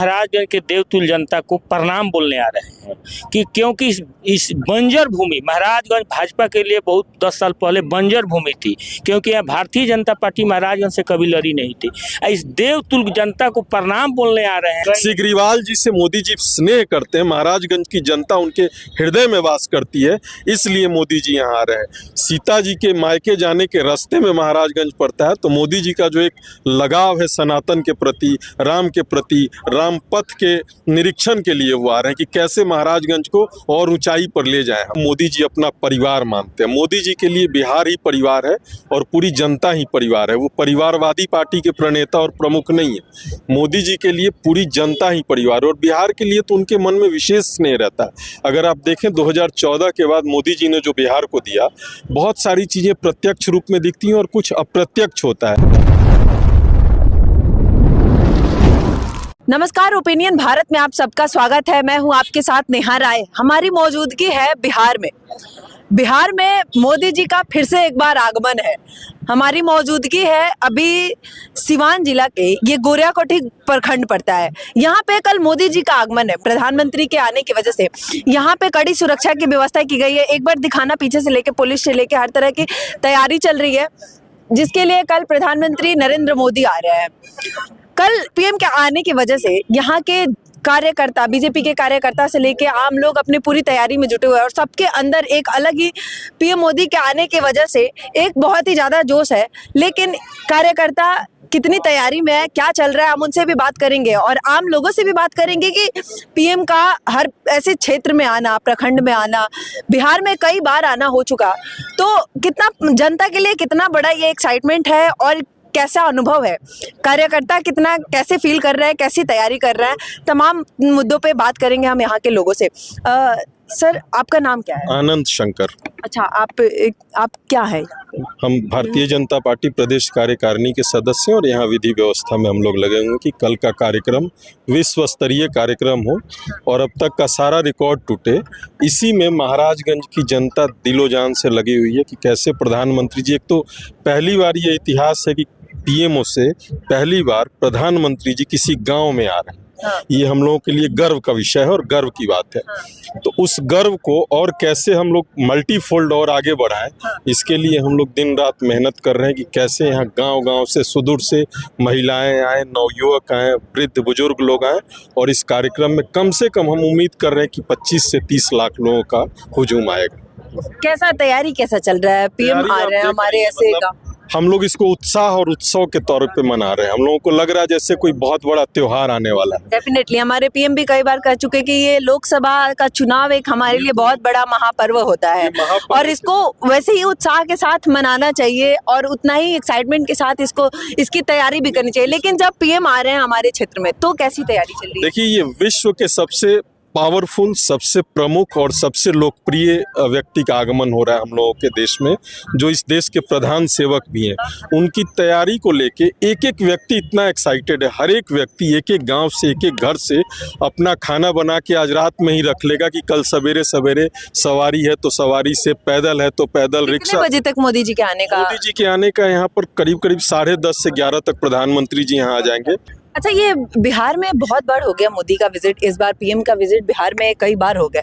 महाराजगंज के देवतुल्य जनता को प्रणाम बोलने आ रहे हैं कि क्योंकि इस बंजर भूमि महाराजगंज भाजपा के लिए बहुत 10 साल पहले बंजर भूमि थी, क्योंकि यहाँ भारतीय जनता पार्टी महाराजगंज से कभी लड़ी नहीं थी। इस देवतुल्य जनता को प्रणाम बोलने आ रहे हैं। सिग्रीवाल जी से मोदी जी स्नेह करते हैं, महाराजगंज की जनता उनके हृदय में वास करती है, इसलिए मोदी जी यहाँ आ रहे हैं। सीता जी के मायके जाने के रास्ते में महाराजगंज पड़ता है, तो मोदी जी का जो एक लगाव है सनातन के प्रति, राम के प्रति, राम पथ के निरीक्षण के लिए वो आ रहे हैं कि कैसे महाराजगंज को और ऊंचाई पर ले जाए। मोदी जी अपना परिवार मानते हैं। मोदी जी के लिए बिहार ही परिवार है और पूरी जनता ही परिवार है। वो परिवारवादी पार्टी के प्रणेता और प्रमुख नहीं है। मोदी जी के लिए पूरी जनता ही परिवार, और बिहार के लिए तो उनके मन में विशेष स्नेह रहता है। अगर आप देखें 2014 के बाद मोदी जी ने जो बिहार को दिया, बहुत सारी चीजें प्रत्यक्ष रूप में दिखती हैं और कुछ अप्रत्यक्ष होता है। नमस्कार, ओपिनियन भारत में आप सबका स्वागत है। मैं हूं आपके साथ नेहा राय। हमारी मौजूदगी है बिहार में। बिहार में मोदी जी का फिर से एक बार आगमन है। हमारी मौजूदगी है अभी सिवान जिला के, ये गोरियाकोठी प्रखंड पड़ता है। यहाँ पे कल मोदी जी का आगमन है। प्रधानमंत्री के आने की वजह से यहाँ पे कड़ी सुरक्षा की व्यवस्था की गई है। एक बार दिखाना, पीछे से लेके पुलिस से लेके हर तरह की तैयारी चल रही है, जिसके लिए कल प्रधानमंत्री नरेंद्र मोदी आ रहे हैं। कल पीएम के आने की वजह से यहाँ के कार्यकर्ता, बीजेपी के कार्यकर्ता से लेके आम लोग अपनी पूरी तैयारी में जुटे हुए हैं, और सबके अंदर एक अलग ही पीएम मोदी के आने की वजह से एक बहुत ही ज़्यादा जोश है। लेकिन कार्यकर्ता कितनी तैयारी में है, क्या चल रहा है, हम उनसे भी बात करेंगे और आम लोगों से भी बात करेंगे कि पीएम का हर ऐसे क्षेत्र में आना, प्रखंड में आना, बिहार में कई बार आना हो चुका, तो कितना जनता के लिए कितना बड़ा ये एक्साइटमेंट है और कैसा अनुभव है, कार्यकर्ता कितना कैसे फील कर रहा है, कैसी तैयारी कर रहा है, तमाम मुद्दों पे बात करेंगे हम यहाँ के लोगों से। सर, आपका नाम क्या है? आनंद शंकर। अच्छा, आप क्या है? हम भारतीय जनता पार्टी प्रदेश कार्यकारिणी के सदस्य हैं और यहाँ विधि व्यवस्था में हम लोग लगे हुए हैं कि कल का कार्यक्रम विश्व स्तरीय कार्यक्रम हो और अब तक का सारा रिकॉर्ड टूटे। इसी में महाराजगंज की जनता दिलो जान से लगी हुई है कि कैसे प्रधानमंत्री जी, एक तो पहली बार ये इतिहास है कि पीएमओ से पहली बार प्रधानमंत्री जी किसी गांव में आ रहे हैं। ये हम लोगों के लिए गर्व का विषय है और गर्व की बात है। तो उस गर्व को और कैसे हम लोग मल्टीफोल्ड और आगे बढ़ाएं, इसके लिए हम लोग दिन रात मेहनत कर रहे हैं कि कैसे यहाँ गांव-गांव से, सुदूर से महिलाएं आए, नवयुवक आए, वृद्ध बुजुर्ग लोग आए, और इस कार्यक्रम में कम से कम हम उम्मीद कर रहे हैं कि 25 से 30 लाख लोगों का हुजूम आएगा। कैसा तैयारी कैसा चल रहा है? पीएम आ रहे हैं हमारे ऐसे का, हम लोग इसको उत्साह और उत्सव के तौर पे मना रहे हैं। हम लोगों को लग रहा है जैसे कोई बहुत बड़ा त्योहार आने वाला है। डेफिनेटली हमारे पीएम भी कई बार कह चुके कि ये लोकसभा का चुनाव एक हमारे लिए बहुत बड़ा महापर्व होता है और इसको वैसे ही उत्साह के साथ मनाना चाहिए और उतना ही एक्साइटमेंट के साथ इसकी तैयारी भी करनी चाहिए। लेकिन जब पीएम आ रहे हैं हमारे क्षेत्र में, तो कैसी तैयारी चल रही है? देखिए, ये विश्व के सबसे पावरफुल, सबसे प्रमुख और सबसे लोकप्रिय व्यक्ति का आगमन हो रहा है हम लोगों के देश में, जो इस देश के प्रधान सेवक भी हैं। उनकी तैयारी को लेके एक एक व्यक्ति इतना एक्साइटेड है। हर एक व्यक्ति एक एक गांव से, एक एक घर से अपना खाना बना के आज रात में ही रख लेगा कि कल सवेरे सवेरे सवारी है तो सवारी से, पैदल है तो पैदल, रिक्शा। कितने बजे तक मोदी जी के आने का? मोदी जी के आने का यहाँ पर करीब 10:30 से 11 तक प्रधानमंत्री जी यहाँ आ जाएंगे। अच्छा, ये बिहार में बहुत बार हो गया मोदी का विजिट, इस बार पीएम का विजिट बिहार में कई बार हो गया,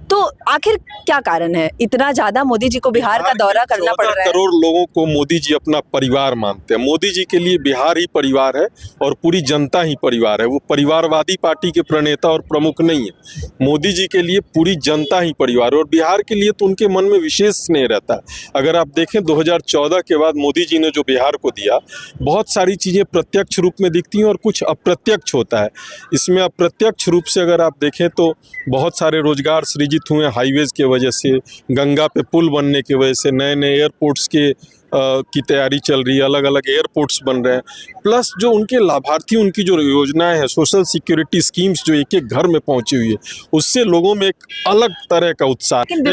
तो आखिर क्या कारण है इतना ज्यादा मोदी जी को बिहार का दौरा करना पड़ रहा है? 14 करोड़ लोगों को मोदी जी अपना परिवार मानते हैं। मोदी जी के लिए बिहार ही परिवार है और पूरी जनता ही परिवार है। वो परिवारवादी पार्टी के प्रणेता और प्रमुख नहीं है। मोदी जी के लिए पूरी जनता ही परिवार है और बिहार के लिए तो उनके मन में विशेष स्नेह रहता है। अगर आप देखें 2014 के बाद मोदी जी ने जो बिहार को दिया, बहुत सारी चीजें प्रत्यक्ष रूप में दिखती हैं और कुछ अप्रत्यक्ष होता है। इसमें अप्रत्यक्ष रूप से अगर आप देखें तो बहुत सारे रोजगार सृजित हुए हाईवेज के वजह से, गंगा पे पुल बनने की वजह से, नए नए एयरपोर्ट्स के की तैयारी चल रही है, अलग अलग एयरपोर्ट्स बन रहे हैं, प्लस जो उनके लाभार्थी, उनकी जो योजनाएं हैं, सोशल सिक्योरिटी स्कीम्स जो एक एक घर में पहुंची हुई है, उससे लोगों में एक अलग तरह का उत्साह। लेकिन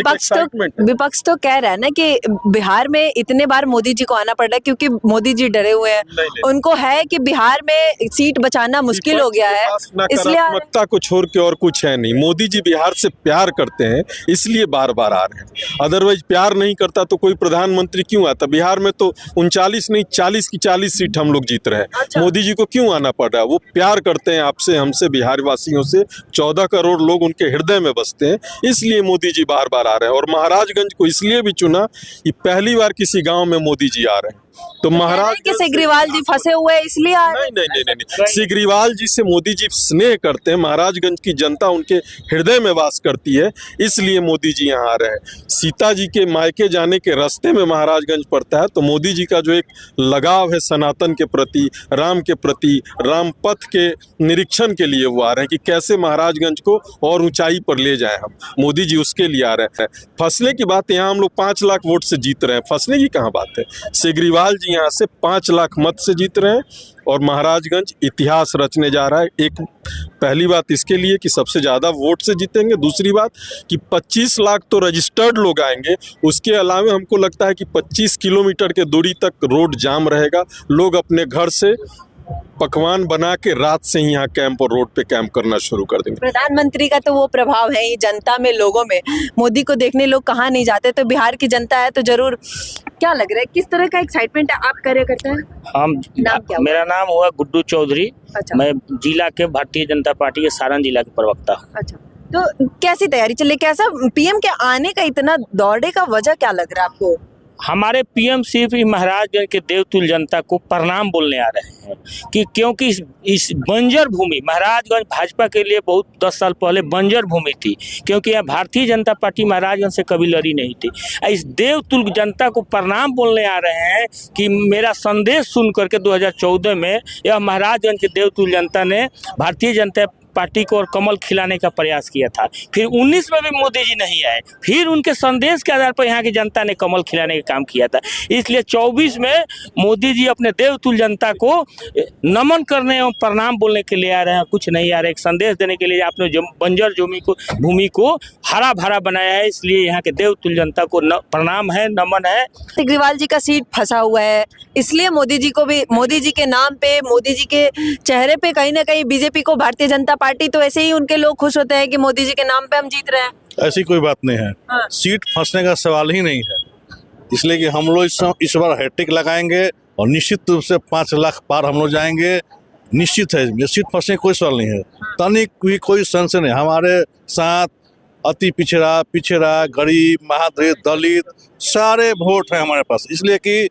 विपक्ष तो कह रहा है ना कि बिहार में इतने बार मोदी जी को आना पड़ रहा है क्योंकि मोदी जी डरे हुए हैं। उनको है कि बिहार में सीट बचाना मुश्किल हो गया है, इसलिए नकारात्मकता को छोड़ के और कुछ है नहीं। मोदी जी बिहार से प्यार करते हैं, इसलिए बार बार आ रहे हैं। अदरवाइज प्यार नहीं करता तो कोई प्रधानमंत्री क्यों आता? बिहार बिहार में तो 39 नहीं 40 की 40 सीट हम लोग जीत रहे हैं। अच्छा। मोदी जी को क्यों आना पड़ रहा है? वो प्यार करते हैं आपसे, हमसे, बिहार वासियों से। 14 करोड़ लोग उनके हृदय में बसते हैं, इसलिए मोदी जी बार बार आ रहे हैं। और महाराजगंज को इसलिए भी चुना कि पहली बार किसी गांव में मोदी जी आ रहे हैं। तो महाराज कि सिग्रीवाल जी फंसे हुए हैं इसलिए आ रहे हैं? नहीं, सिग्रीवाल जी से मोदी जी स्नेह करते हैं। महाराजगंज की जनता उनके हृदय में वास करती है, इसलिए मोदी जी यहाँ आ रहे हैं। सीता जी के मायके जाने के रास्ते में महाराजगंज पड़ता है, तो मोदी जी का जो एक लगाव है सनातन के प्रति, राम के प्रति, राम पथ के निरीक्षण के लिए वो आ रहे हैं कि कैसे महाराजगंज को और ऊंचाई पर ले जाएं हम। मोदी जी उसके लिए आ रहे हैं। फंसने की बात, यहाँ हम लोग 5 लाख वोट से जीत रहे हैं, फंसने की कहाँ बात है। सिग्रीवाल जी यहाँ से 5 लाख मत से जीत रहे हैं और महाराजगंज इतिहास रचने जा रहा है। एक पहली बात इसके लिए कि सबसे ज़्यादा वोट से जीतेंगे। दूसरी बात कि 25 लाख तो रजिस्टर्ड लोग आएंगे। उसके अलावा हमको लगता है कि 25 किलोमीटर के दूरी तक रोड जाम रहेगा। लोग अपने घर से पकवान बना के रात से ही यहाँ कैंप और रोड पे कैंप करना शुरू कर देंगे। प्रधानमंत्री का तो वो प्रभाव है ही जनता में, लोगों में। मोदी को देखने लोग कहाँ नहीं जाते, तो बिहार की जनता है तो जरूर। क्या लग रहा है, किस तरह का एक्साइटमेंट है? आप कार्यकर्ता हैं? नाम क्या हुआ? मेरा नाम हुआ गुड्डू चौधरी। अच्छा। मैं जिला के भारतीय जनता पार्टी के सारण जिला के प्रवक्ता हूँ। अच्छा, तो कैसी तैयारी चल रही, कैसा पीएम के आने का इतना दौड़े का वजह क्या लग रहा है आपको? हमारे पीएम सिर्फ महाराजगंज के देवतुल्य जनता को प्रणाम बोलने आ रहे हैं कि क्योंकि इस बंजर भूमि, महाराजगंज भाजपा के लिए बहुत 10 साल पहले बंजर भूमि थी, क्योंकि यहाँ भारतीय जनता पार्टी महाराजगंज से कभी लड़ी नहीं थी। इस देवतुल्य जनता को प्रणाम बोलने आ रहे हैं कि मेरा संदेश सुन करके 2014 में यह महाराजगंज के देवतुल्य जनता ने भारतीय जनता पार्टी को और कमल खिलाने का प्रयास किया था। फिर 19 में भी मोदी जी नहीं आए, फिर उनके संदेश के आधार पर यहाँ की जनता ने कमल खिलाने का काम किया था। इसलिए 24 में मोदी जी अपने देवतुल्य जनता को नमन करने और प्रणाम बोलने के लिए आ रहे हैं, कुछ नहीं आ रहे। एक संदेश देने के लिए आपने बंजर भूमि को हरा भरा बनाया है, इसलिए यहाँ के देवतुल्य जनता को प्रणाम है, नमन है। सिग्रीवाल जी का सीट फंसा हुआ है, इसलिए मोदी जी को भी, मोदी जी के नाम पे, मोदी जी के चेहरे पे कहीं ना कहीं बीजेपी को, भारतीय जनता पार्टी तो ऐसे ही उनके लोग खुश होते हैं कि मोदी जी के नाम पे हम जीत रहे हैं। ऐसी कोई बात नहीं है। हाँ। सीट फंसने का सवाल ही नहीं है, इसलिए कि हम लोग इस बार हैट्रिक लगाएंगे और निश्चित रूप से 5 लाख पार हम लोग जाएंगे। निश्चित है, ये सीट फंसने का कोई सवाल नहीं है। तनिक भी कोई संशय नहीं। हमारे साथ अति पिछड़ा, गरीब, महादलित, दलित सारे वोट हैं हमारे पास, इसलिए कि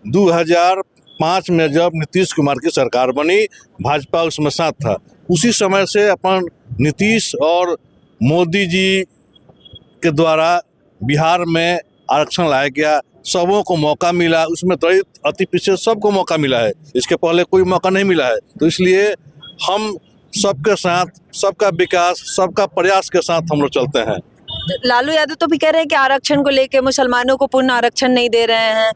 2005 में जब नीतीश कुमार की सरकार बनी, भाजपा उसमें साथ था। उसी समय से अपन नीतीश और मोदी जी के द्वारा बिहार में आरक्षण लाया गया, सबों को मौका मिला, उसमें दलित, अति पिछड़े सबको मौका मिला है। इसके पहले कोई मौका नहीं मिला है। तो इसलिए हम सबके साथ, सबका विकास, सबका प्रयास के साथ हम लोग चलते हैं। लालू यादव तो भी कह रहे हैं कि आरक्षण को लेके मुसलमानों को पूर्ण आरक्षण नहीं दे रहे हैं,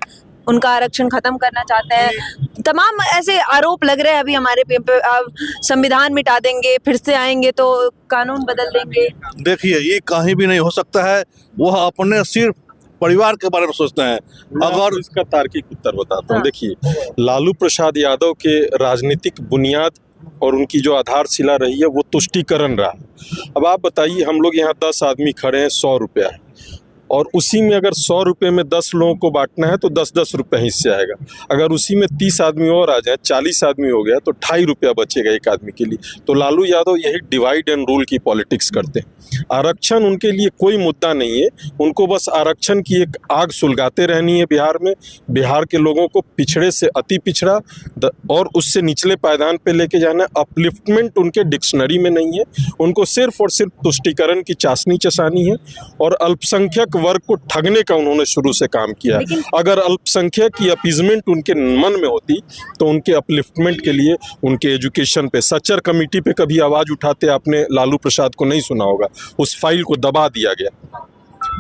उनका आरक्षण खत्म करना चाहते हैं। तमाम ऐसे आरोप लग रहे हैं अभी हमारे पे। अब संविधान मिटा देंगे, फिर से आएंगे तो कानून बदल देंगे। देखिए, ये कहीं भी नहीं हो सकता है। वह अपने सिर्फ परिवार के बारे में सोचते हैं। अगर इसका तार्किक उत्तर बताता हूँ। हाँ। देखिए, लालू प्रसाद यादव के राजनीतिक बुनियाद और उनकी जो आधारशिला रही है वो तुष्टीकरण रहा। अब आप बताइए, हम लोग यहाँ 10 आदमी खड़े हैं, 100 रुपया है, और उसी में अगर 100 रुपये में 10 लोगों को बांटना है तो 10-10 रुपये हिस्से आएगा। अगर उसी में 30 आदमी और आ जाए, 40 आदमी हो गया, तो 2.5 रुपया बचेगा एक आदमी के लिए। तो लालू यादव यही डिवाइड एंड रूल की पॉलिटिक्स करते हैं। आरक्षण उनके लिए कोई मुद्दा नहीं है, उनको बस आरक्षण की एक आग सुलगाते रहनी है बिहार में। बिहार के लोगों को पिछड़े से अति पिछड़ा और उससे निचले पायदान पे लेके जाना। अपलिफ्टमेंट उनके डिक्शनरी में नहीं है। उनको सिर्फ और सिर्फ तुष्टीकरण की चाशनी चसानी है और अल्पसंख्यक वर्ग को ठगने का उन्होंने शुरू से काम किया है। अगर अल्पसंख्यक की अपीजमेंट उनके मन में होती तो उनके अपलिफ्टमेंट के लिए उनके एजुकेशन पे, सच्चर कमेटी पे कभी आवाज उठाते आपने लालू प्रसाद को नहीं सुना होगा। उस फाइल को दबा दिया गया।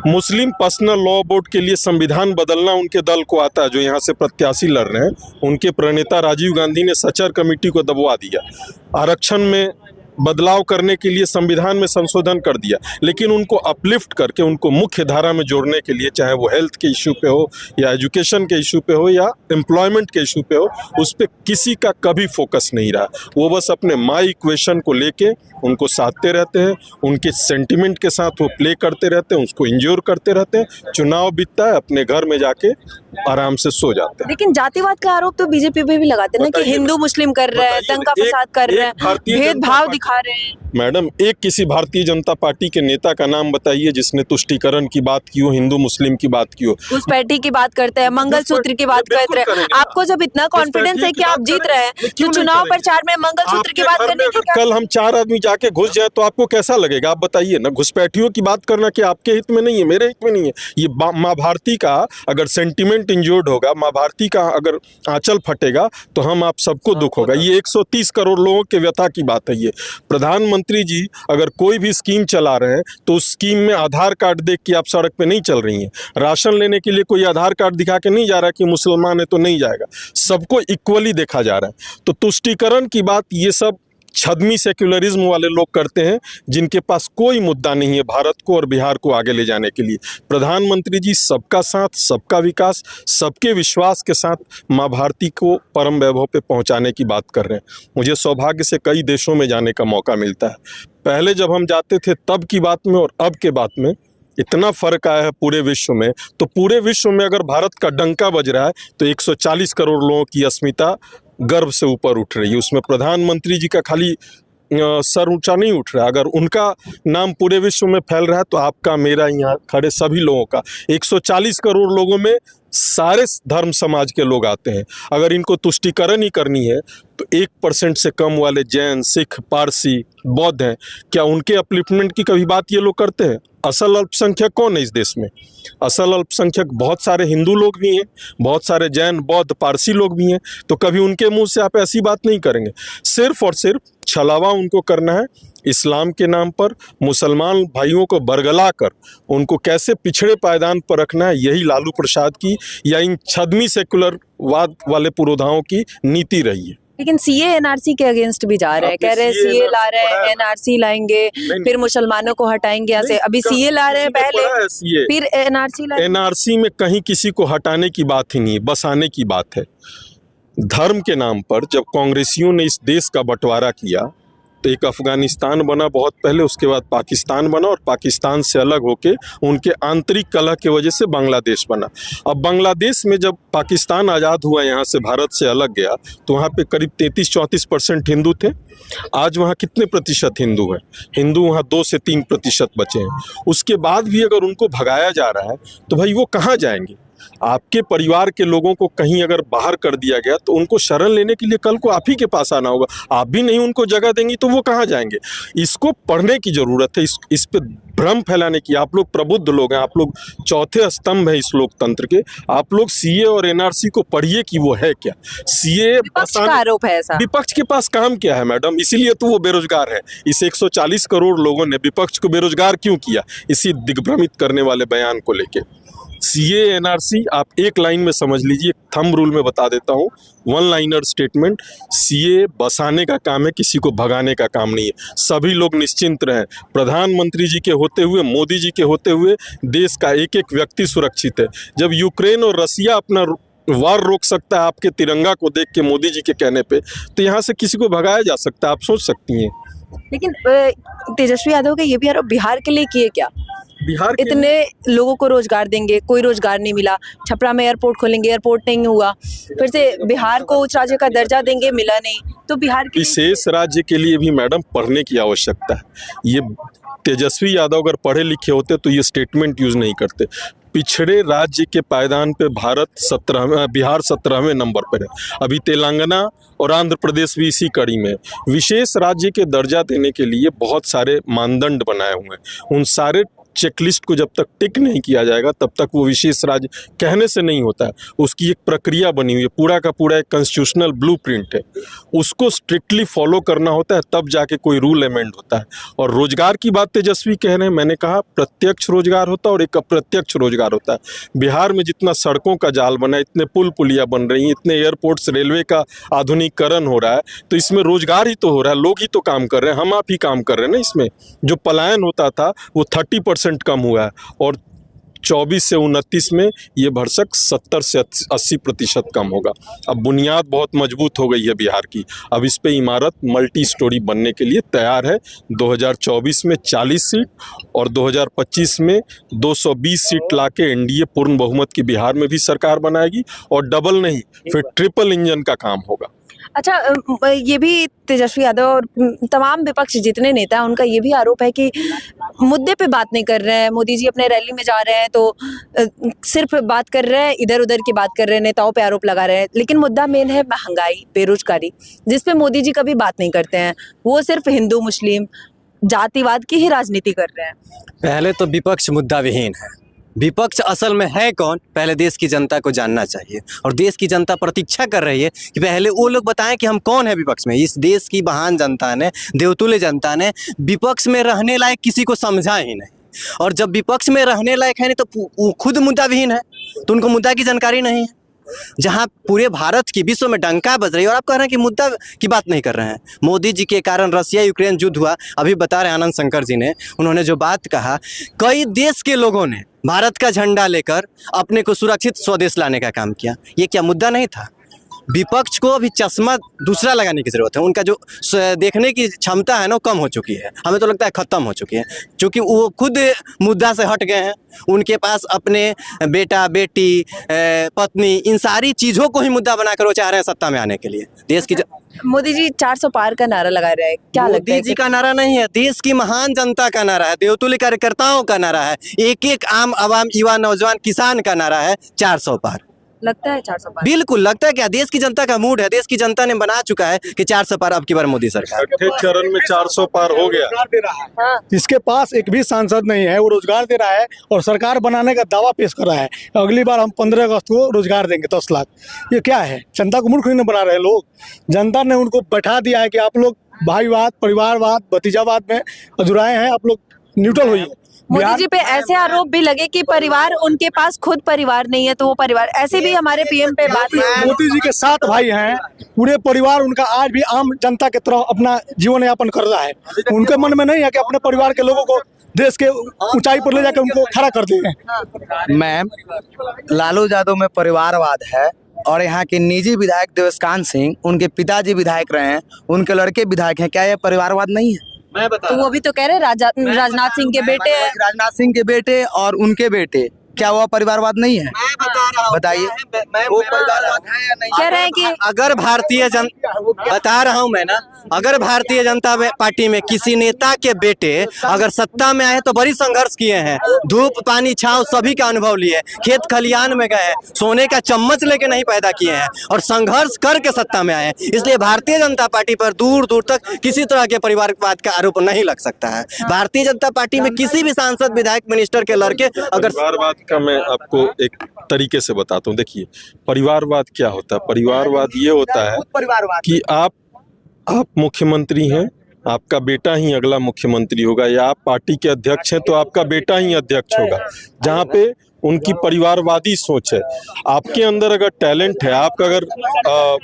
मुस्लिम पर्सनल लॉ बोर्ड के लिए संविधान बदलना उनके दल को आता है, जो यहाँ से प्रत्याशी लड़ रहे हैं। उनके प्रणेता राजीव गांधी ने सच्चर कमेटी को दबवा दिया। आरक्षण में बदलाव करने के लिए संविधान में संशोधन कर दिया, लेकिन उनको अपलिफ्ट करके उनको मुख्य धारा में जोड़ने के लिए, चाहे वो हेल्थ के इशू पे हो या एजुकेशन के इशू पे हो या एम्प्लॉयमेंट के इशू पे हो, उस पर किसी का कभी फोकस नहीं रहा। वो बस अपने माई इक्वेशन को लेके उनको साधते रहते हैं, उनके सेंटिमेंट के साथ वो प्ले करते रहते हैं, उसको इंजोर करते रहते हैं। चुनाव बीतता है, अपने घर में जाके आराम से सो जाते हैं। लेकिन जातिवाद का आरोप तो बीजेपी पे भी लगाते हैं ना कि हिंदू मुस्लिम कर रहे हैं, बताइए, दंगा फसाद कर रहे हैं, भेदभाव दिखा रहे हैं। मैडम, एक किसी भारतीय जनता पार्टी के नेता का नाम बताइए जिसने तुष्टीकरण की बात की हो, हिंदू मुस्लिम की बात की हो। घुसपैठी की बात करते हैं, मंगलसूत्र की बात करते हैं। आपको जब इतना कॉन्फिडेंस है कि आप जीत रहे हैं तो चुनाव प्रचार में मंगलसूत्र की बात करने की क्या? कल हम 4 आदमी जाके घुस जाए तो आपको कैसा लगेगा? आप बताइए ना। घुसपैठियों की बात करना कि आपके हित में नहीं है, मेरे हित में नहीं है। ये माँ भारती का अगर सेंटिमेंट इंजोर्ड होगा, माँ भारती का अगर आंचल फटेगा तो हम आप सबको दुख होगा। ये 130 करोड़ लोगों के व्यथा की बात है। ये प्रधानमंत्री जी अगर कोई भी स्कीम चला रहे हैं तो उस स्कीम में आधार कार्ड देख के आप सड़क पे नहीं चल रही हैं। राशन लेने के लिए कोई आधार कार्ड दिखा के नहीं जा रहा कि मुसलमान है तो नहीं जाएगा। सबको इक्वली देखा जा रहा है। तो तुष्टीकरण की बात ये सब छद्मी सेक्युलरिज्म वाले लोग करते हैं जिनके पास कोई मुद्दा नहीं है भारत को और बिहार को आगे ले जाने के लिए। प्रधानमंत्री जी सबका साथ, सबका विकास, सबके विश्वास के साथ माँ भारती को परम वैभव पे पहुंचाने की बात कर रहे हैं। मुझे सौभाग्य से कई देशों में जाने का मौका मिलता है। पहले जब हम जाते थे तब की बात में और अब के बात में इतना फर्क आया है पूरे विश्व में। तो पूरे विश्व में अगर भारत का डंका बज रहा है तो 140 करोड़ लोगों की अस्मिता गर्व से ऊपर उठ रही है। उसमें प्रधानमंत्री जी का खाली सर ऊंचा नहीं उठ रहा है। अगर उनका नाम पूरे विश्व में फैल रहा है तो आपका, मेरा, यहाँ खड़े सभी लोगों का, 140 करोड़ लोगों में सारे धर्म समाज के लोग आते हैं। अगर इनको तुष्टीकरण ही करनी है तो 1% से कम वाले जैन, सिख, पारसी, बौद्ध हैं, क्या उनके अपलिफ्टमेंट की कभी बात ये लोग करते हैं? असल अल्पसंख्यक कौन है इस देश में? असल अल्पसंख्यक बहुत सारे हिंदू लोग भी हैं, बहुत सारे जैन, बौद्ध, पारसी लोग भी हैं। तो कभी उनके मुंह से आप ऐसी बात नहीं करेंगे। सिर्फ और सिर्फ छलावा उनको करना है इस्लाम के नाम पर, मुसलमान भाइयों को बरगला कर उनको कैसे पिछड़े पायदान पर रखना है, यही लालू प्रसाद की या इन छद्मी सेकुलरवाद वाले पुरोधाओं की नीति रही है। लेकिन सीए एनआरसी के अगेंस्ट भी जा रहे हैं, कह रहे हैं सीए ला रहे हैं, एनआरसी लाएंगे, फिर मुसलमानों को हटाएंगे यहाँ से। अभी सीए ला रहे हैं पहले, फिर एनआरसी लाएंगे। एनआरसी में कहीं किसी को हटाने की बात ही नहीं है, बसाने की बात है। धर्म के नाम पर जब कांग्रेसियों ने इस देश का बंटवारा किया तो एक अफगानिस्तान बना बहुत पहले, उसके बाद पाकिस्तान बना और पाकिस्तान से अलग होके उनके आंतरिक कलह की वजह से बांग्लादेश बना। अब बांग्लादेश में जब पाकिस्तान आज़ाद हुआ, यहाँ से भारत से अलग गया, तो वहाँ पे करीब 33-34% हिंदू थे। आज वहाँ कितने प्रतिशत हिंदू हैं? हिंदू वहाँ 2 से 3% बचे हैं। उसके बाद भी अगर उनको भगाया जा रहा है तो भाई वो कहाँ जाएंगे? आपके परिवार के लोगों को कहीं अगर बाहर कर दिया गया तो उनको शरण लेने के लिए कल को आप ही के पास आना होगा। आप भी नहीं उनको जगह देंगी तो वो कहाँ जाएंगे? इसको पढ़ने की ज़रूरत है, इस पे भ्रम फैलाने की। आप लोग प्रबुद्ध लोग हैं, आप लोग चौथे स्तंभ है इस लोकतंत्र के। आप लोग सीए और एनआरसी को पढ़िए कि वो है क्या। सीए विपक्ष का आरोप है ऐसा। विपक्ष के पास काम क्या है मैडम? इसीलिए तो वो बेरोजगार है। इस 140 करोड़ लोगों ने विपक्ष को बेरोजगार क्यों किया? इसी दिग्भ्रमित करने वाले बयान को लेके। सीए एनआरसी आप एक लाइन में समझ लीजिए, थंब रूल में बता देता हूँ, 1 लाइनर स्टेटमेंट। सीए बसाने का काम है, किसी को भगाने का काम नहीं है। सभी लोग निश्चिंत रहें। प्रधानमंत्री जी के होते हुए, मोदी जी के होते हुए देश का एक एक व्यक्ति सुरक्षित है। जब यूक्रेन और रसिया अपना वार रोक सकता है आपके तिरंगा को देख के मोदी जी के कहने पे, तो यहाँ से किसी को भगाया जा सकता है। आप सोच सकती हैं। लेकिन तेजस्वी यादव का ये भी आरोप बिहार के लिए किए क्या? बिहार के इतने लोगों को रोजगार देंगे, कोई रोजगार नहीं मिला। छपरा में एयरपोर्ट खोलेंगे, एयरपोर्ट नहीं हुआ। फिर से बिहार को उच्च राज्य का दर्जा देंगे, मिला नहीं। तो बिहार के विशेष राज्य के लिए भी मैडम पढ़ने की आवश्यकता है। ये तेजस्वी यादव अगर पढ़े लिखे होते तो ये स्टेटमेंट यूज नहीं करते। पिछड़े राज्य के पायदान पे बिहार 17वें नंबर पर है। अभी तेलंगाना और आंध्र प्रदेश भी इसी कड़ी में। विशेष राज्य के दर्जा देने के लिए बहुत सारे मानदंड बनाए हुए हैं। उन सारे चेकलिस्ट को जब तक टिक नहीं किया जाएगा तब तक वो विशेष राज्य कहने से नहीं होता है। उसकी एक प्रक्रिया बनी हुई है, पूरा का पूरा एक कॉन्स्टिट्यूशनल ब्लूप्रिंट है, उसको स्ट्रिक्टली फॉलो करना होता है, तब जाके कोई रूल अमेंड होता है। और रोजगार की बात तेजस्वी कह रहे हैं, मैंने कहा प्रत्यक्ष रोजगार होता है और एक अप्रत्यक्ष रोजगार होता है। बिहार में जितना सड़कों का जाल बना है, इतने पुल पुलिया बन रही हैं, इतने एयरपोर्ट्स, रेलवे का आधुनिकीकरण हो रहा है, तो इसमें रोजगार ही तो हो रहा है, लोग ही तो काम कर रहे हैं, हम आप ही काम कर रहे हैं ना। इसमें जो पलायन होता था वो 30% कम हुआ है और 24 से 29 में ये भरसक 70 से 80% कम होगा। अब बुनियाद बहुत मजबूत हो गई है बिहार की, अब इस पे इमारत मल्टी स्टोरी बनने के लिए तैयार है। 2024 में 40 सीट और 2025 में 220 सीट लाके एनडीए पूर्ण बहुमत की बिहार में भी सरकार बनाएगी और डबल नहीं फिर ट्रिपल इंजन का काम होगा। अच्छा, ये भी तेजस्वी यादव और तमाम विपक्ष जितने नेता हैं उनका ये भी आरोप है कि मुद्दे पे बात नहीं कर रहे हैं। मोदी जी अपने रैली में जा रहे हैं तो सिर्फ बात कर रहे हैं, इधर उधर की बात कर रहे हैं, नेताओं पे आरोप लगा रहे हैं, लेकिन मुद्दा मेन है महंगाई, बेरोजगारी, जिस पे मोदी जी कभी बात नहीं करते हैं। वो सिर्फ हिंदू मुस्लिम जातिवाद की ही राजनीति कर रहे हैं। पहले तो विपक्ष मुद्दा विहीन है। विपक्ष असल में है कौन, पहले देश की जनता को जानना चाहिए और देश की जनता प्रतीक्षा कर रही है कि पहले वो लोग बताएं कि हम कौन है विपक्ष में। इस देश की महान जनता ने, देवतुल्य जनता ने विपक्ष में रहने लायक किसी को समझा ही नहीं, और जब विपक्ष में रहने लायक है नहीं तो वो खुद मुद्दा विहीन है, तो उनको मुद्दा की जानकारी नहीं है। जहां पूरे भारत की विश्व में डंका बज रही है और आप कह रहे हैं कि मुद्दा की बात नहीं कर रहे हैं। मोदी जी के कारण रसिया यूक्रेन युद्ध हुआ, अभी बता रहे आनंद शंकर जी ने, उन्होंने जो बात कहा, कई देश के लोगों ने भारत का झंडा लेकर अपने को सुरक्षित स्वदेश लाने का काम किया। ये क्या मुद्दा नहीं था? विपक्ष को अभी चश्मा दूसरा लगाने की जरूरत है। उनका जो देखने की क्षमता है ना, वो कम हो चुकी है, हमें तो लगता है खत्म हो चुकी है, क्योंकि वो खुद मुद्दा से हट गए हैं। उनके पास अपने बेटा बेटी पत्नी इन सारी चीज़ों को ही मुद्दा बनाकर वो चाह रहे हैं सत्ता में आने के लिए। देश की मोदी जी 400 पार का नारा लगा रहे हैं, क्या लगता है? मोदी जी का नारा नहीं है, देश की महान जनता का नारा है, देवतुल्य कार्यकर्ताओं का नारा है, एक एक आम आवाम, युवा, नौजवान, किसान का नारा है 400 पार। लगता है 400 पार? बिल्कुल लगता है। क्या देश की जनता का मूड है, देश की जनता ने बना चुका है कि 400 पार अब की बार मोदी सरकार। छठे चरण में 400 पार हो गया। हाँ। इसके पास एक भी सांसद नहीं है, वो रोजगार दे रहा है और सरकार बनाने का दावा पेश कर रहा है, अगली बार हम 15 अगस्त को रोजगार देंगे 10 लाख। ये क्या है? जनता को मूर्ख नहीं बना रहे लोग। जनता ने उनको बैठा दिया है कि आप लोग भाईवाद, परिवारवाद, भतीजावाद में अधुराए हैं, आप लोग न्यूट्रल होइए। मोदी जी पे ऐसे आरोप भी लगे कि परिवार, उनके पास खुद परिवार नहीं है तो वो परिवार, ऐसे भी हमारे पीएम पे बात है। मोदी जी के 7 भाई हैं, पूरे परिवार उनका आज भी आम जनता के तरह अपना जीवन यापन कर रहा है। उनके मन में नहीं है कि अपने परिवार के लोगों को देश के ऊंचाई पर ले जाकर उनको खड़ा कर दें। मैम, लालू यादव में परिवारवाद है और यहाँ के निजी विधायक देवस्कांत सिंह, उनके पिताजी विधायक रहे हैं, उनके लड़के विधायक हैं, क्या ये परिवारवाद नहीं है? तो वो भी तो कह रहे हैं राजनाथ सिंह के बेटे हैं। राजनाथ सिंह के बेटे और उनके बेटे, क्या वो परिवारवाद नहीं है? बताइए, वो परिवारवाद है या नहीं? कह रहे हैं कि अगर भारतीय बता रहा हूं मैं ना, अगर भारतीय जनता पार्टी में किसी नेता के बेटे अगर सत्ता में आए तो बड़ी संघर्ष किए हैं, धूप पानी छांव सभी का अनुभव लिए, खेत खलियान में गए, सोने का चम्मच लेके नहीं पैदा किए हैं और संघर्ष करके सत्ता में आए। इसलिए भारतीय जनता पार्टी पर दूर दूर तक किसी तरह के परिवारवाद का आरोप नहीं लग सकता है। भारतीय जनता पार्टी में किसी भी सांसद, विधायक, मिनिस्टर के लड़के अगर परिवारवाद का मैं आपको एक तरीके से बताता हूँ। देखिए, परिवारवाद क्या होता है? परिवारवाद ये होता है कि आप मुख्यमंत्री हैं, आपका बेटा ही अगला मुख्यमंत्री होगा, या आप पार्टी के अध्यक्ष हैं तो आपका बेटा ही अध्यक्ष होगा, जहाँ पे उनकी परिवारवादी सोच है। आपके अंदर अगर टैलेंट है, आप अगर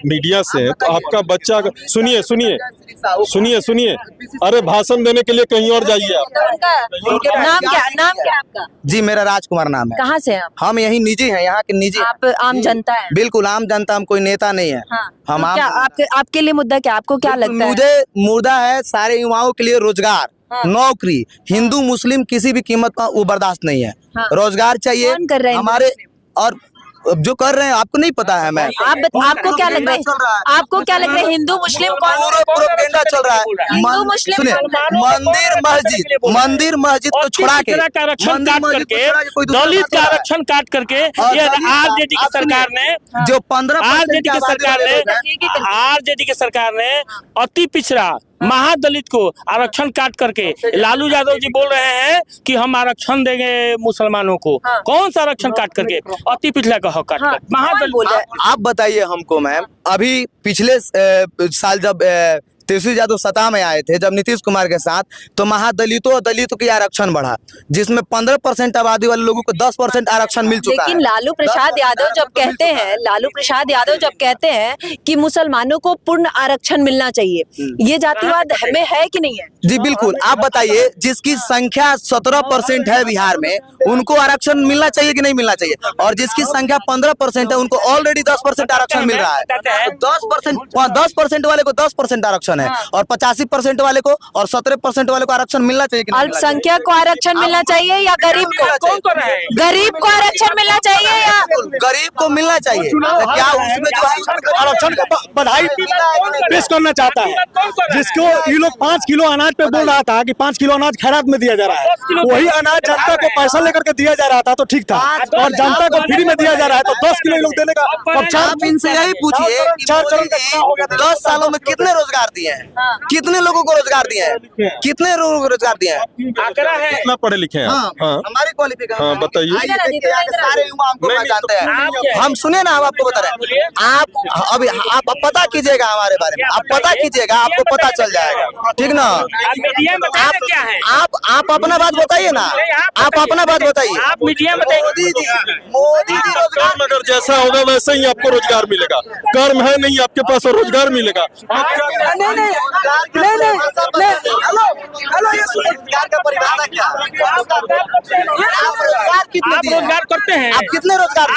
मीडिया से हैं तो आपका बच्चा, सुनिए सुनिए सुनिए सुनिए, अरे भाषण देने के लिए कहीं और जाइए आप। नाम क्या आपका? जी, मेरा राजकुमार नाम है। कहाँ से हैं आप? हम यही निजी हैं, यहाँ के निजी। आप आम जनता है? बिल्कुल आम जनता, हम कोई नेता नहीं है। हाँ। हम तो क्या आपके लिए मुद्दा क्या, आपको क्या लगता है? मुझे मुद्दा है सारे युवाओं के लिए रोजगार, हाँ। नौकरी। हिंदू मुस्लिम किसी भी कीमत पर वो बर्दाश्त नहीं है। हाँ। रोजगार चाहिए। कौन कर रहे हैं हमारे, और जो कर रहे हैं आपको नहीं पता है। मैं आपको क्या लग रहा है? आपको क्या लग रहा है? हिंदू मुस्लिम कौन? प्रोपेगेंडा चल रहा है। हिंदू मुस्लिम, सुनिए, मंदिर मस्जिद को छुड़ा के, का आरक्षण काट करके, दलित का आरक्षण काट करके, ये आरजेडी की सरकार ने, जो 15% आरजेडी की सरकार ने अति पिछड़ा महादलित को आरक्षण काट करके लालू यादव जी बोल रहे हैं कि हम आरक्षण देंगे मुसलमानों को। कौन सा आरक्षण काट करके? अति पिछड़ा का हक काट कर महादलित। आप बताइए हमको मैम, अभी पिछले साल जब तेजस्वी यादव सत्ता में आए थे, जब नीतीश कुमार के साथ, तो महादलितों और दलितों की आरक्षण बढ़ा, जिसमें 15% आबादी वाले लोगों को 10% आरक्षण मिल चुका है। लेकिन लालू प्रसाद यादव जब कहते हैं कि मुसलमानों को पूर्ण आरक्षण मिलना चाहिए, ये जातिवाद हमें है कि नहीं है? जी बिल्कुल। आप बताइए, जिसकी संख्या 17% है बिहार में, उनको आरक्षण मिलना चाहिए कि नहीं मिलना चाहिए? और जिसकी संख्या 15% है, उनको ऑलरेडी 10% आरक्षण मिल रहा है। 10% वाले को 10% आरक्षण है, और 85% वाले को और 17% वाले को आरक्षण मिलना चाहिए कि नहीं? अल्पसंख्यक को आरक्षण मिलना चाहिए या गरीब को? गरीब को आरक्षण मिलना चाहिए या गरीब को मिलना चाहिए? क्या उसमें जो है आरक्षण का बधाई पेश करना चाहता है, जिसको ये लोग 5 किलो अनाज पे बोल रहा था कि 5 किलो अनाज खैरात में दिया जा रहा है, वही अनाज जनता को पैसा लेकर के दिया जा रहा था तो ठीक था, और जनता को फ्री में दिया जा रहा है तो 10 किलो लोग देने का। अब आप इनसे यही पूछिए कि 10 सालों में कितने रोजगार दिए हैं, कितने लोगों को रोजगार दिए हैं, कितने लोगों को रोजगार दिए हैं? आंकड़ा है। कितना पढ़े लिखे हैं? हाँ, हमारी क्वालिफिकेशन। हाँ, बताइए। सारे युवा हमको जानते हैं, हम सुने ना, हम आपको बता रहे हैं। आप अभी आप पता कीजिएगा हमारे बारे में, आप पता कीजिएगा, आपको पता चल जाएगा, ठीक ना? आप अपना बात बताइए ना, आप अपना बात बताइए। आप मीडिया में मोदी जी रोजगार कर्म अगर जैसा होगा वैसे ही आपको रोजगार मिलेगा। कर्म है नहीं आपके पास और रोजगार मिलेगा। हेलो, ये रोजगार का परिभाषा क्या है? आप रोजगार करते हैं? आप कितने रोजगार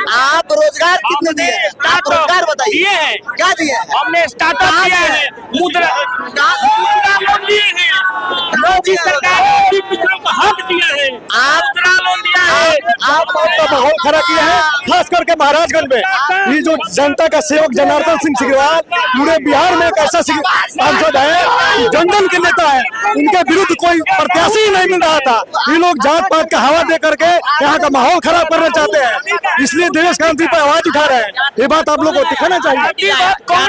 आप रोजगार कितने दिए हैं? आप रोजगार बताइए। दिए हैं। क्या दिए हैं? हमने स्टार्टअप दिया है, मुद्रा लोन दिए हैं, मोदी सरकार ने पिछड़ों को हक दिया है, मुद्रा लोन दिया है। आपका माहौल खड़ा किया है, खास करके महाराजगंज में। ये जो जनता का सेवक जनार्दन सिंह सिग्रीवाल पूरे बिहार में एक ऐसा सांसद है, जनगण के नेता है, इनके विरुद्ध कोई प्रत्याशी ही नहीं मिल रहा था। ये लोग जात पात का हवा दे करके यहाँ का माहौल खराब करना चाहते हैं, इसलिए देवेश गांधी पर आवाज उठा रहे हैं। ये बात आप लोग को दिखाना चाहिए। कौन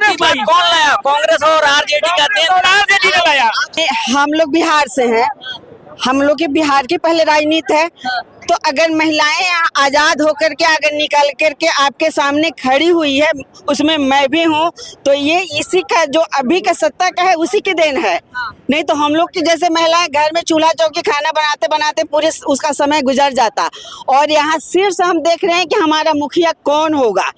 लाया? कांग्रेस और आरजेडी का देश, आरजेडी ने लाया। हम लोग बिहार से हैं, हम लोग के बिहार की पहले राजनीति है, तो अगर महिलाएं आजाद होकर के अगर निकल करके आपके सामने खड़ी हुई है, उसमें मैं भी हूँ, तो ये इसी का जो अभी का सत्ता का है उसी की देन है। नहीं तो हम लोग की जैसे महिलाएं घर में चूल्हा चौकी खाना बनाते बनाते पूरे उसका समय गुजर जाता, और यहाँ सिर्फ हम देख रहे हैं कि हमारा मुखिया कौन होगा।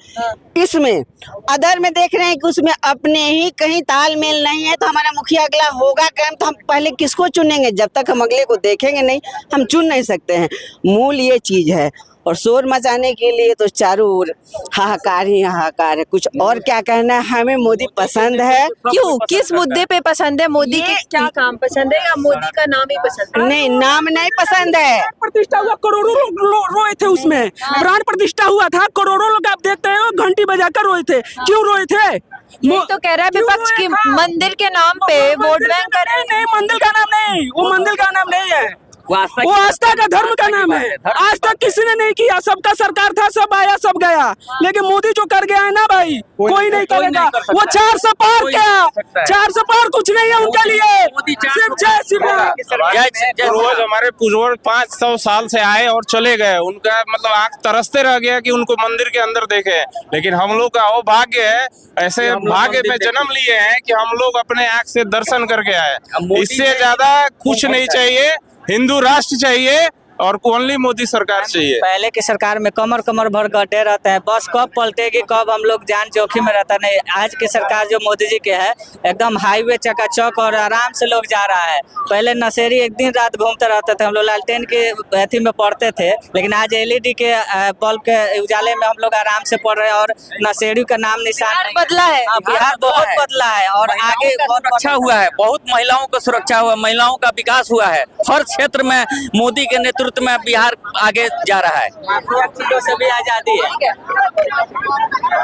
इसमें अदर में देख रहे हैं कि उसमें अपने ही कहीं तालमेल नहीं है, तो हमारा मुखिया अगला होगा क्या? तो हम पहले किसको चुनेंगे? जब तक हम अगले को देखेंगे नहीं, हम चुन नहीं सकते हैं। मूल ये चीज है, और शोर मचाने के लिए तो चारों ओर हाहाकार ही हाहाकार है। कुछ और क्या कहना है? हमें मोदी पसंद है। क्यों? किस मुद्दे पे पसंद है? मोदी के क्या काम पसंद है या मोदी का नाम ही पसंद है? नहीं, नाम नहीं पसंद है। प्रतिष्ठा हुआ, करोड़ों लोग रोए थे उसमें। प्राण प्रतिष्ठा हुआ था, करोड़ों लोग आप देखते हैं घंटी बजाकर रोए थे। क्यों रोए थे? यही तो कह रहा है विपक्ष की मंदिर के नाम पे वोट बैंक कर रहे हैं। नहीं, मंदिर का नाम नहीं, वो मंदिर का नाम नहीं है, वो आस्था का धर्म का नाम है। आज तक किसी ने नहीं किया, सबका सरकार था, सब आया सब गया, लेकिन मोदी जो कर गया है ना भाई, कोई नहीं करेगा। वो 400 पार क्या, 400 पार कुछ नहीं है उनके लिए, सिर्फ जय श्री राम। रोज हमारे पूर्वज 500 साल से आए और चले गए, उनका मतलब आंख तरसते रह गया कि उनको मंदिर के अंदर देखे। लेकिन हम लोग का वो भाग्य है, ऐसे भाग्य में जन्म लिए हैं कि हम लोग अपने आंख से दर्शन करके आए। इससे ज्यादा कुछ नहीं चाहिए। हिंदू राष्ट्र चाहिए और ओनली मोदी सरकार चाहिए। पहले की सरकार में कमर कमर भर गड्ढे रहते हैं, बस कब पलटेगी, कब हम लोग जान जोखिम में रहता नहीं। आज की सरकार जो मोदी जी के है, एकदम हाईवे चकाचौक और आराम से लोग जा रहा है। पहले नशेरी एक दिन रात घूमते रहते थे, हम लोग लालटेन के अथी में पढ़ते थे, लेकिन आज LED के बल्ब के उजाले में हम लोग आराम से पढ़ रहे हैं, और नशेरी का नाम निशान बदला है। बिहार बहुत बदला है, और आगे बहुत अच्छा हुआ है। बहुत महिलाओं को सुरक्षा हुआ, महिलाओं का विकास हुआ है। हर क्षेत्र में मोदी के नेतृत्व में बिहार आगे जा रहा है। चीजों से भी आजादी है।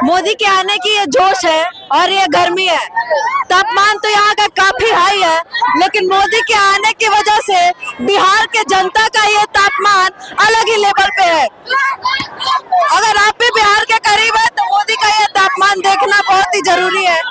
मोदी के आने की ये जोश है और ये गर्मी है। तापमान तो यहाँ का काफी हाई है, लेकिन मोदी के आने की वजह से बिहार के जनता का ये तापमान अलग ही लेवल पे है। अगर आप भी बिहार के करीब है तो मोदी का ये तापमान देखना बहुत ही जरूरी है।